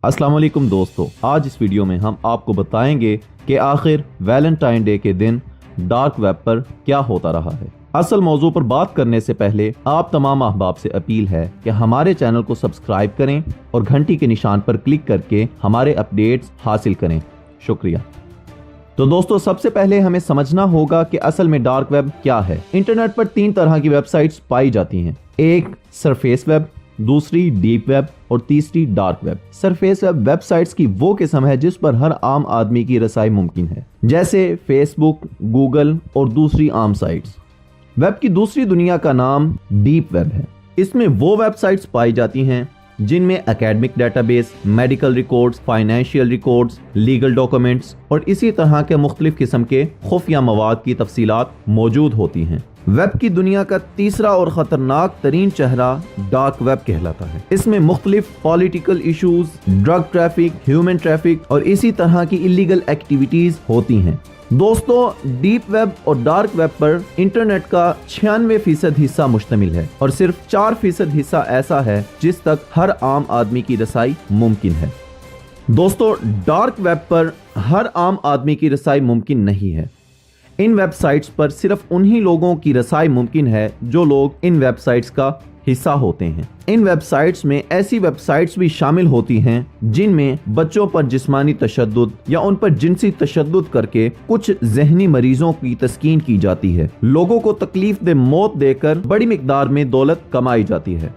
अस्सलाम वालेकुम दोस्तों, आज इस वीडियो में हम आपको बताएंगे कि आखिर वैलेंटाइन डे के दिन डार्क वेब पर क्या होता रहा है। असल मौजू पर बात करने से पहले आप तमाम अहबाब से अपील है कि हमारे चैनल को सब्सक्राइब करें और घंटी के निशान पर क्लिक करके हमारे अपडेट्स हासिल करें। शुक्रिया। तो दोस्तों, सबसे पहले हमें समझना होगा कि असल में डार्क वेब क्या है। इंटरनेट पर 3 तरह की वेबसाइट्स पाई जाती हैं। एक सरफेस वेब, दूसरी डीप वेब और तीसरी dark web. Surface web websites की वो किस्म है जिस पर हर आम आदमी की रसाई मुमकिन है, जैसे फेसबुक, गूगल और दूसरी आम साइट्स। वेब की दूसरी दुनिया का नाम डीप वेब है। इसमें वो वेबसाइट्स पाई जाती हैं जिनमें academic database, medical records, financial records, legal documents और इसी तरह के मुख्तलिफ किस्म के खुफिया मवाद की तफसीलात मौजूद होती हैं। वेब की दुनिया का तीसरा और खतरनाक तरीन चेहरा डार्क वेब कहलाता है। इसमें मुख्तलिफ political issues, drug traffic, human traffic और इसी तरह की इलीगल एक्टिविटीज होती हैं। दोस्तों, डीप वेब और डार्क वेब पर इंटरनेट का 96% हिस्सा मुश्तमिल है और सिर्फ 4% हिस्सा ऐसा है जिस तक हर आम आदमी की रसाई मुमकिन है। दोस्तों, डार्क वेब पर हर आम आदमी की रसाई मुमकिन नहीं है। इन वेबसाइट्स पर सिर्फ उन्हीं लोगों की रसाई मुमकिन है जो लोग इन वेबसाइट्स का हिस्सा होते हैं। इन वेबसाइट्स में ऐसी वेबसाइट्स भी शामिल होती हैं जिनमें बच्चों पर जिस्मानी तशद्दुद या उन पर जिनसी तशद्दुद करके कुछ ज़हनी मरीजों की तस्कीन की जाती है। लोगों को तकलीफ दे मौत देकर बड़ी मिकदार में दौलत कमाई जाती है।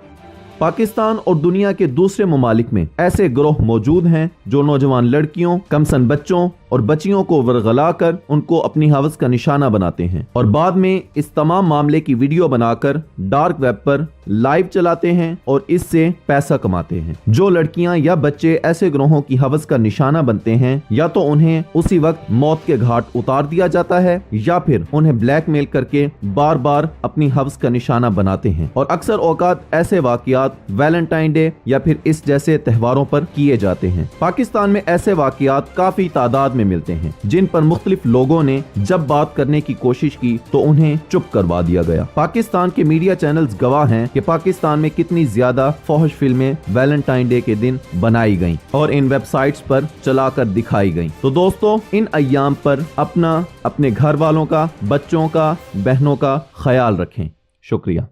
पाकिस्तान और दुनिया के दूसरे ममालिक में ऐसे गिरोह मौजूद हैं जो नौजवान लड़कियों, कमसन बच्चों और बच्चियों को वरगला कर उनको अपनी हवस का निशाना बनाते हैं और बाद में इस तमाम मामले की वीडियो बनाकर डार्क वेब पर लाइव चलाते हैं और इससे पैसा कमाते हैं। जो लड़कियां या बच्चे ऐसे गिरोहों की हवस का निशाना बनते हैं, या तो उन्हें उसी वक्त मौत के घाट उतार दिया जाता है या फिर उन्हें ब्लैकमेल करके बार बार अपनी हवस का निशाना बनाते हैं। और अक्सर औकात ऐसे वाकयात वैलेंटाइन डे या फिर इस जैसे त्योहारों पर किए जाते हैं। पाकिस्तान में ऐसे वाकयात काफी तादाद में मिलते हैं जिन पर मुख्तलिफ लोगों ने जब बात करने की कोशिश की तो उन्हें चुप करवा दिया गया। पाकिस्तान के मीडिया चैनल्स गवाह हैं कि पाकिस्तान में कितनी ज्यादा फौहश फिल्में वैलेंटाइन डे के दिन बनाई गईं और इन वेबसाइट्स पर चलाकर दिखाई गईं। तो दोस्तों, इन अय्याम पर अपना, अपने घर वालों का, बच्चों का, बहनों का ख्याल रखें। शुक्रिया।